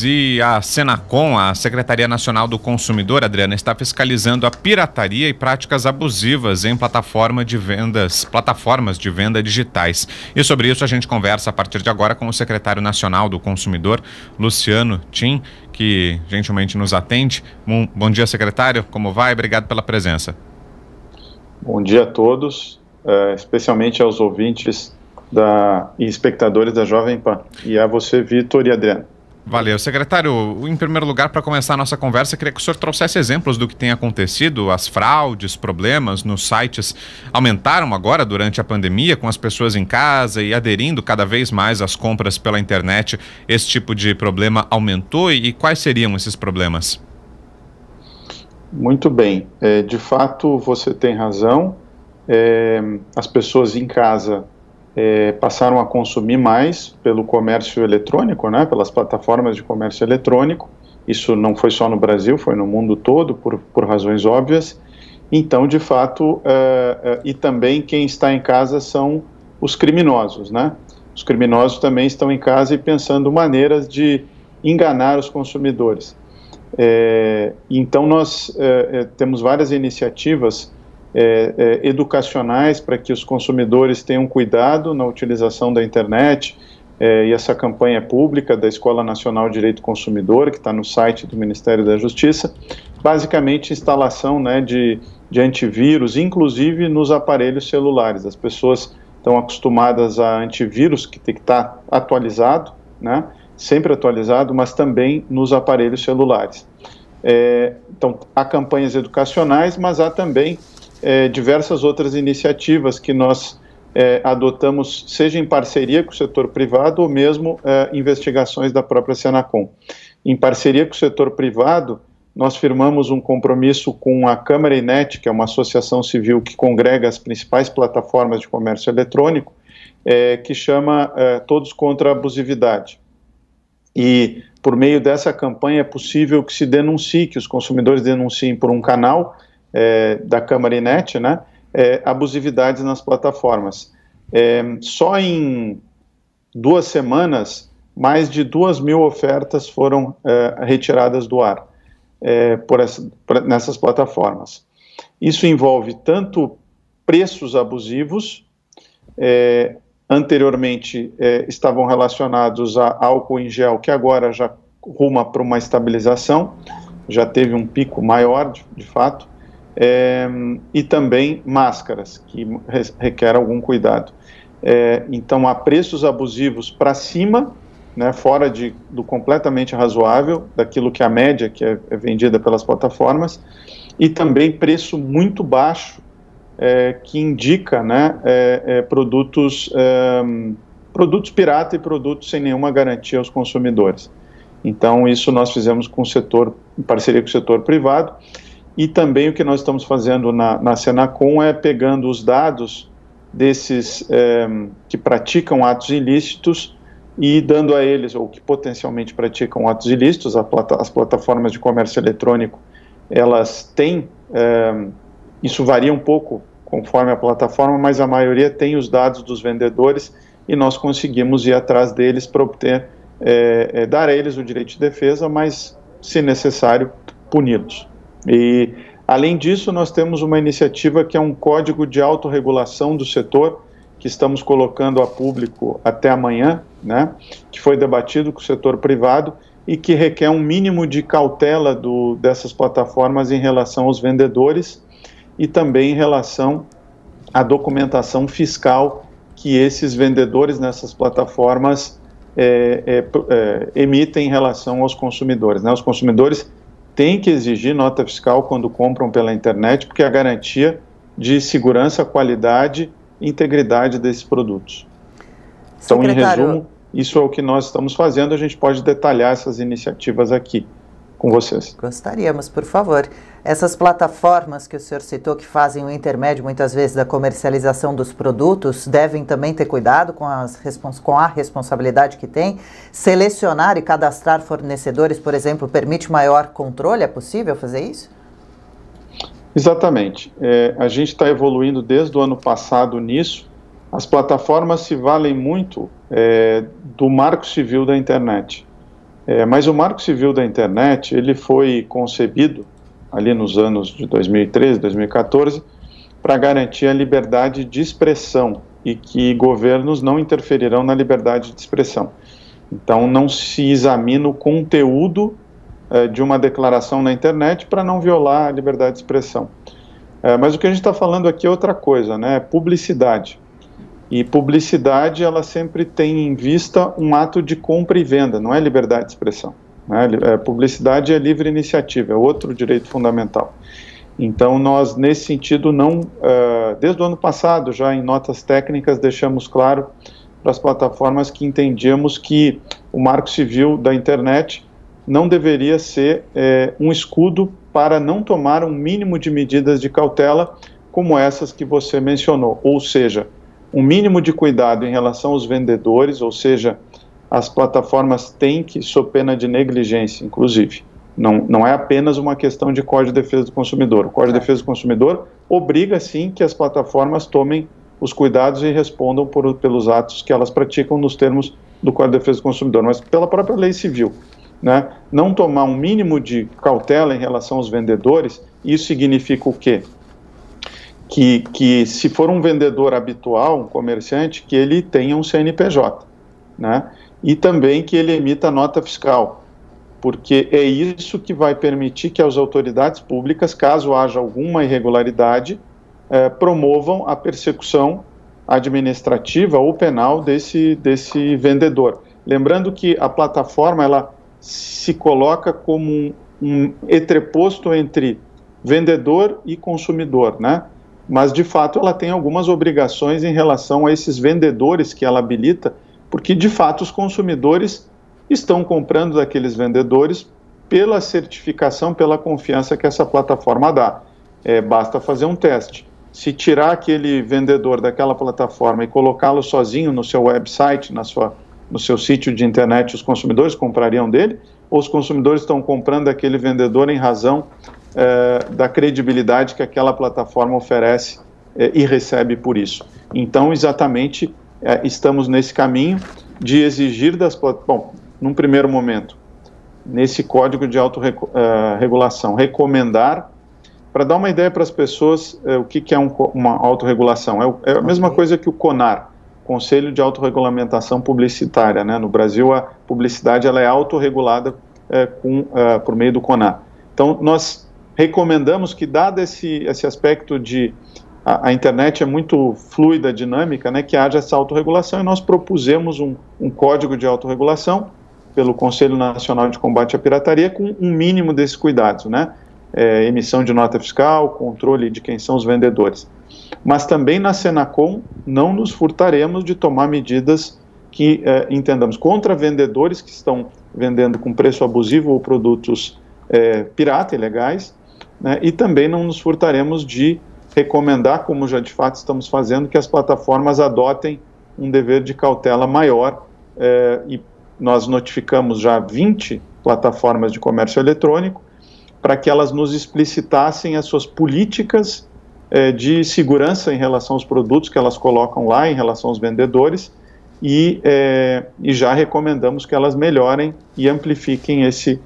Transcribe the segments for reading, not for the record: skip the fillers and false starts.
E a Senacom, a Secretaria Nacional do Consumidor, Adriana, está fiscalizando a pirataria e práticas abusivas em plataformas de venda digitais. E sobre isso a gente conversa a partir de agora com o secretário nacional do Consumidor, Luciano Tim, que gentilmente nos atende. Bom dia, secretário. Como vai? Obrigado pela presença. Bom dia a todos, especialmente aos ouvintes e espectadores da Jovem Pan. E a você, Vitor e Adriano. Valeu. Secretário, em primeiro lugar, para começar a nossa conversa, queria que o senhor trouxesse exemplos do que tem acontecido. As fraudes, problemas nos sites aumentaram agora durante a pandemia, com as pessoas em casa e aderindo cada vez mais às compras pela internet. Esse tipo de problema aumentou e quais seriam esses problemas? Muito bem. De fato, você tem razão. As pessoas em casa passaram a consumir mais pelo comércio eletrônico, né, pelas plataformas de comércio eletrônico. Isso não foi só no Brasil, foi no mundo todo, por razões óbvias. Então, de fato, e também quem está em casa são os criminosos, né? Os criminosos também estão em casa e pensando maneiras de enganar os consumidores. Então, nós temos várias iniciativas educacionais para que os consumidores tenham cuidado na utilização da internet, e essa campanha é pública da Escola Nacional de Direito do Consumidor, que está no site do Ministério da Justiça, basicamente instalação, né, de antivírus, inclusive nos aparelhos celulares. As pessoas estão acostumadas a antivírus, que tem que estar atualizado, né, sempre atualizado, mas também nos aparelhos celulares. Então, há campanhas educacionais, mas há também diversas outras iniciativas que nós adotamos, seja em parceria com o setor privado ou mesmo investigações da própria Senacom. Em parceria com o setor privado, nós firmamos um compromisso com a Câmara Inet, que é uma associação civil que congrega as principais plataformas de comércio eletrônico, que chama Todos contra a Abusividade. E por meio dessa campanha é possível que se denuncie, que os consumidores denunciem por um canal da Câmara Inet, né, abusividades nas plataformas. Só em 2 semanas, mais de 2.000 ofertas foram retiradas do ar nessas plataformas. Isso envolve tanto preços abusivos, anteriormente estavam relacionados a álcool em gel, que agora já ruma para uma estabilização, já teve um pico maior, de fato, e também máscaras, que requer algum cuidado. Então, há preços abusivos para cima, né, fora do completamente razoável, daquilo que a média que é vendida pelas plataformas, e também preço muito baixo, que indica, né, produtos pirata e produtos sem nenhuma garantia aos consumidores. Então, isso nós fizemos com o setor, em parceria com o setor privado. E também o que nós estamos fazendo na Senacom é pegando os dados desses que praticam atos ilícitos e dando a eles, ou que potencialmente praticam atos ilícitos. As plataformas de comércio eletrônico, elas têm, isso varia um pouco conforme a plataforma, mas a maioria tem os dados dos vendedores e nós conseguimos ir atrás deles para obter, dar a eles o direito de defesa, mas, se necessário, puni-los. E, além disso, nós temos uma iniciativa que é um código de autorregulação do setor, que estamos colocando a público até amanhã, né, que foi debatido com o setor privado e que requer um mínimo de cautela dessas plataformas em relação aos vendedores e também em relação à documentação fiscal que esses vendedores nessas plataformas emitem em relação aos consumidores, né? Os consumidores têm que exigir nota fiscal quando compram pela internet, porque é a garantia de segurança, qualidade e integridade desses produtos. Então, em resumo, isso é o que nós estamos fazendo. A gente pode detalhar essas iniciativas aqui com vocês. Gostaríamos, por favor. Essas plataformas que o senhor citou, que fazem o intermédio, muitas vezes, da comercialização dos produtos, devem também ter cuidado com a responsabilidade que tem. Selecionar e cadastrar fornecedores, por exemplo, permite maior controle? É possível fazer isso? Exatamente. A gente está evoluindo desde o ano passado nisso. As plataformas se valem muito do Marco Civil da internet. Mas o Marco Civil da Internet, ele foi concebido ali nos anos de 2013, 2014, para garantir a liberdade de expressão e que governos não interferirão na liberdade de expressão. Então, não se examina o conteúdo de uma declaração na internet para não violar a liberdade de expressão. Mas o que a gente está falando aqui é outra coisa, né? Publicidade. E publicidade, ela sempre tem em vista um ato de compra e venda, não é liberdade de expressão, né? Publicidade é livre iniciativa, é outro direito fundamental. Então, nós, nesse sentido, desde o ano passado, já em notas técnicas, deixamos claro para as plataformas que entendíamos que o Marco Civil da Internet não deveria ser um escudo para não tomar um mínimo de medidas de cautela como essas que você mencionou, ou seja, um mínimo de cuidado em relação aos vendedores, ou seja, as plataformas têm que, sob pena de negligência, inclusive, não é apenas uma questão de Código de Defesa do Consumidor. O Código de Defesa do Consumidor obriga, sim, que as plataformas tomem os cuidados e respondam pelos atos que elas praticam nos termos do Código de Defesa do Consumidor, mas pela própria lei civil, né? Não tomar um mínimo de cautela em relação aos vendedores, isso significa o quê? Que se for um vendedor habitual, um comerciante, que ele tenha um CNPJ, né? E também que ele emita nota fiscal, porque é isso que vai permitir que as autoridades públicas, caso haja alguma irregularidade, promovam a persecução administrativa ou penal desse vendedor. Lembrando que a plataforma, ela se coloca como um entreposto entre vendedor e consumidor, né? Mas, de fato, ela tem algumas obrigações em relação a esses vendedores que ela habilita, porque, de fato, os consumidores estão comprando daqueles vendedores pela certificação, pela confiança que essa plataforma dá. Basta fazer um teste. Se tirar aquele vendedor daquela plataforma e colocá-lo sozinho no seu website, no seu sítio de internet, os consumidores comprariam dele? Ou os consumidores estão comprando daquele vendedor em razão da credibilidade que aquela plataforma oferece e recebe por isso? Então, exatamente, estamos nesse caminho de exigir das plataformas, bom, num primeiro momento, nesse código de autorregulação, recomendar, para dar uma ideia para as pessoas o que é uma autorregulação. É a mesma coisa que o CONAR, Conselho de Autorregulamentação Publicitária, né? No Brasil, a publicidade ela é autorregulada por meio do CONAR. Então, nós recomendamos que, dado esse aspecto de a internet é muito fluida, dinâmica, né, que haja essa autorregulação, e nós propusemos um código de autorregulação pelo Conselho Nacional de Combate à Pirataria com um mínimo desses cuidados, né? Emissão de nota fiscal, controle de quem são os vendedores. Mas também na Senacom não nos furtaremos de tomar medidas que entendamos contra vendedores que estão vendendo com preço abusivo ou produtos pirata, ilegais, né? E também não nos furtaremos de recomendar, como já de fato estamos fazendo, que as plataformas adotem um dever de cautela maior, e nós notificamos já 20 plataformas de comércio eletrônico para que elas nos explicitassem as suas políticas de segurança em relação aos produtos que elas colocam lá, em relação aos vendedores, e já recomendamos que elas melhorem e amplifiquem esse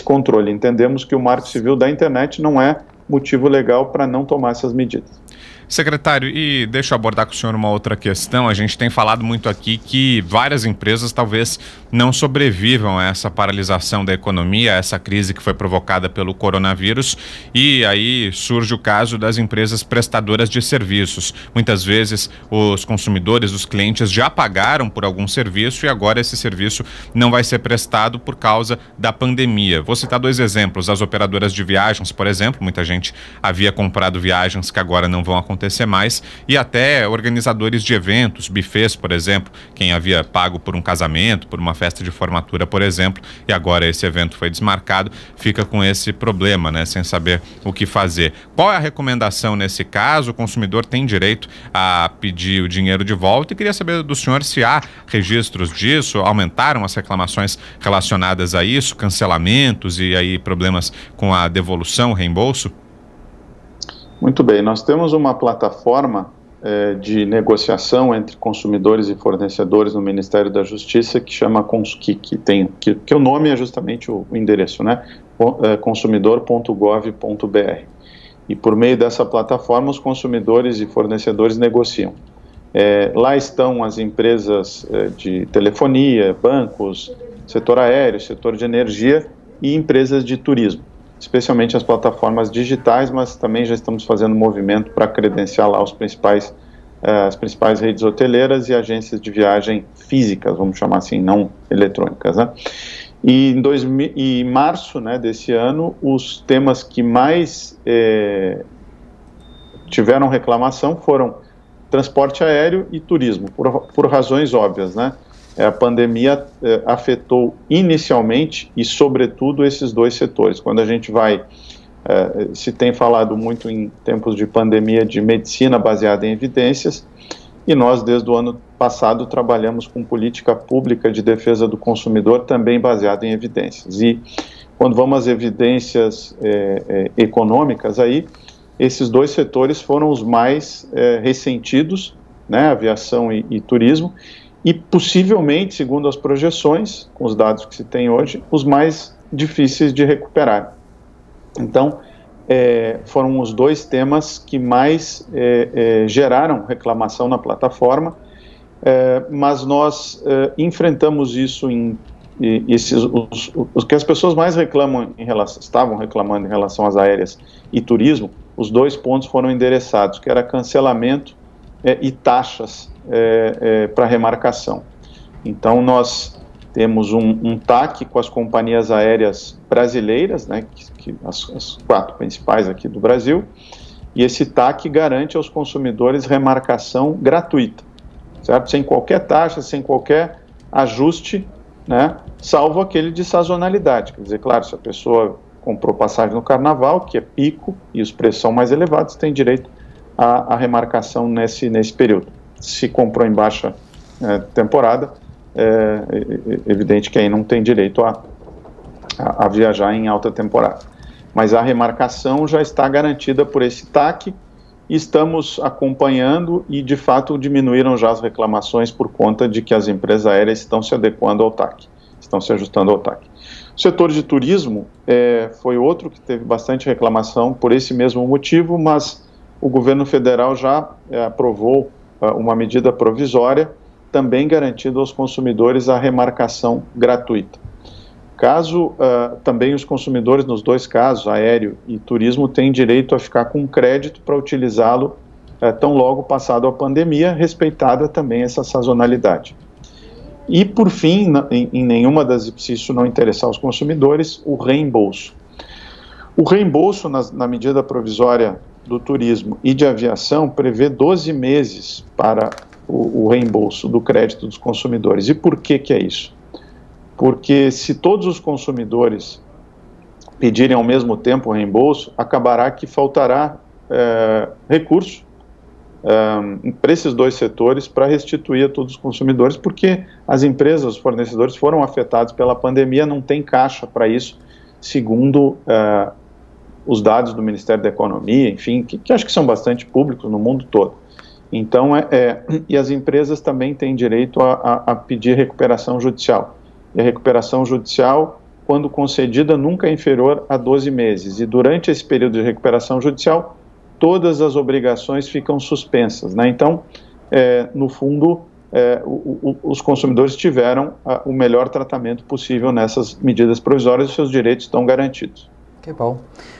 controle. Entendemos que o Marco Civil da Internet não é motivo legal para não tomar essas medidas. Secretário, e deixa eu abordar com o senhor uma outra questão. A gente tem falado muito aqui que várias empresas talvez não sobrevivam a essa paralisação da economia, a essa crise que foi provocada pelo coronavírus, e aí surge o caso das empresas prestadoras de serviços. Muitas vezes os consumidores, os clientes já pagaram por algum serviço e agora esse serviço não vai ser prestado por causa da pandemia. Vou citar 2 exemplos. As operadoras de viagens, por exemplo, muita gente havia comprado viagens que agora não vão acontecer mais, e até organizadores de eventos, buffets, por exemplo, quem havia pago por um casamento, por uma festa de formatura, por exemplo, e agora esse evento foi desmarcado, fica com esse problema, né, sem saber o que fazer. Qual é a recomendação nesse caso? O consumidor tem direito a pedir o dinheiro de volta, e queria saber do senhor se há registros disso, aumentaram as reclamações relacionadas a isso, cancelamentos e aí problemas com a devolução, reembolso? Muito bem, nós temos uma plataforma de negociação entre consumidores e fornecedores no Ministério da Justiça, que chama que o nome é justamente o endereço, né? consumidor.gov.br. E por meio dessa plataforma, os consumidores e fornecedores negociam. Lá estão as empresas de telefonia, bancos, setor aéreo, setor de energia e empresas de turismo, especialmente as plataformas digitais, mas também já estamos fazendo movimento para credenciar lá as principais redes hoteleiras e agências de viagem físicas, vamos chamar assim, não eletrônicas, né? E em março, né, desse ano, os temas que mais tiveram reclamação foram transporte aéreo e turismo, por razões óbvias, né? A pandemia afetou inicialmente e, sobretudo, esses dois setores. Quando a gente se tem falado muito em tempos de pandemia de medicina baseada em evidências, e nós, desde o ano passado, trabalhamos com política pública de defesa do consumidor também baseada em evidências. E quando vamos às evidências econômicas, aí, esses dois setores foram os mais ressentidos, né, aviação e turismo, e possivelmente, segundo as projeções, com os dados que se tem hoje, os mais difíceis de recuperar. Então, foram os dois temas que mais geraram reclamação na plataforma, mas nós enfrentamos isso os que as pessoas mais estavam reclamando em relação às aéreas e turismo, os dois pontos foram endereçados, que era cancelamento e taxas para remarcação. Então, nós temos um TAC com as companhias aéreas brasileiras, né, as 4 principais aqui do Brasil, e esse TAC garante aos consumidores remarcação gratuita, certo? Sem qualquer taxa, sem qualquer ajuste, né, salvo aquele de sazonalidade. Quer dizer, claro, se a pessoa comprou passagem no carnaval, que é pico, e os preços são mais elevados, tem direito à remarcação nesse período. Se comprou em baixa temporada, é evidente que aí não tem direito a viajar em alta temporada. Mas a remarcação já está garantida por esse TAC, e estamos acompanhando e, de fato, diminuíram já as reclamações por conta de que as empresas aéreas estão se adequando ao TAC, estão se ajustando ao TAC. O setor de turismo foi outro que teve bastante reclamação por esse mesmo motivo, mas o governo federal já aprovou uma medida provisória, também garantindo aos consumidores a remarcação gratuita. Caso também os consumidores, nos dois casos, aéreo e turismo, têm direito a ficar com crédito para utilizá-lo tão logo passado a pandemia, respeitada também essa sazonalidade. E, por fim, em nenhuma se isso não interessar aos consumidores, o reembolso. O reembolso, na medida provisória do turismo e de aviação, prevê 12 meses para o reembolso do crédito dos consumidores. E por que é isso? Porque se todos os consumidores pedirem ao mesmo tempo o reembolso, acabará que faltará recurso para esses dois setores para restituir a todos os consumidores, porque as empresas, os fornecedores foram afetados pela pandemia, não tem caixa para isso, segundo os dados do Ministério da Economia, enfim, que acho que são bastante públicos no mundo todo. Então, e as empresas também têm direito a pedir recuperação judicial. E a recuperação judicial, quando concedida, nunca é inferior a 12 meses. E durante esse período de recuperação judicial, todas as obrigações ficam suspensas, né? Então, no fundo, os consumidores tiveram o melhor tratamento possível nessas medidas provisórias e seus direitos estão garantidos. Que bom.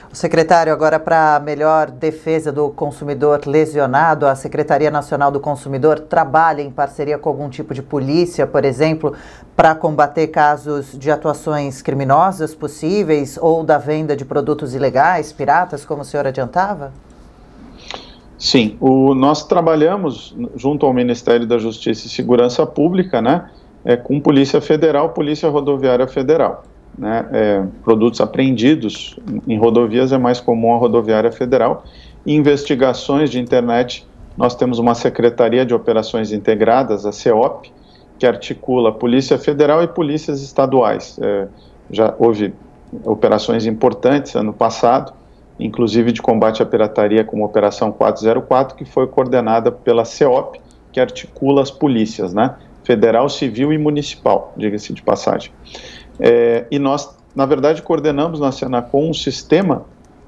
O secretário, agora para melhor defesa do consumidor lesionado, a Secretaria Nacional do Consumidor trabalha em parceria com algum tipo de polícia, por exemplo, para combater casos de atuações criminosas possíveis ou da venda de produtos ilegais, piratas, como o senhor adiantava? Sim, nós trabalhamos junto ao Ministério da Justiça e Segurança Pública, né, com Polícia Federal, Polícia Rodoviária Federal. Né, produtos apreendidos em rodovias é mais comum a Rodoviária Federal. Em investigações de internet, nós temos uma Secretaria de Operações Integradas, a CEOP, que articula Polícia Federal e polícias estaduais. Já houve operações importantes ano passado, inclusive de combate à pirataria, como Operação 404, que foi coordenada pela CEOP, que articula as polícias, né? Federal, civil e municipal, diga-se de passagem. E nós, na verdade, coordenamos na Senacom um sistema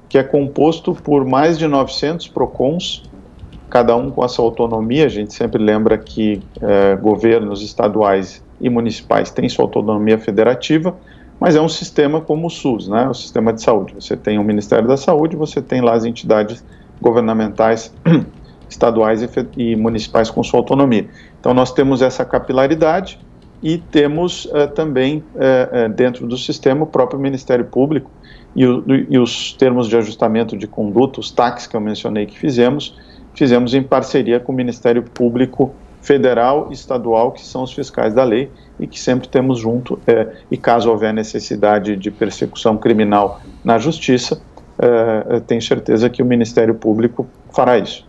que é composto por mais de 900 PROCONs, cada um com a sua autonomia. A gente sempre lembra que governos estaduais e municipais têm sua autonomia federativa, mas é um sistema como o SUS, né? O sistema de saúde. Você tem o Ministério da Saúde, você tem lá as entidades governamentais estaduais e municipais com sua autonomia. Então nós temos essa capilaridade e temos também dentro do sistema o próprio Ministério Público e os termos de ajustamento de conduta, os TACs que eu mencionei que fizemos em parceria com o Ministério Público Federal e Estadual, que são os fiscais da lei, e que sempre temos junto, e caso houver necessidade de persecução criminal na Justiça, tenho certeza que o Ministério Público fará isso.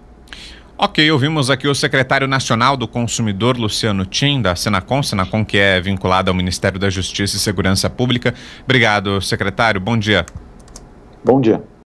Ok, ouvimos aqui o secretário nacional do Consumidor, Luciano Tim, da Senacom que é vinculada ao Ministério da Justiça e Segurança Pública. Obrigado, secretário. Bom dia. Bom dia.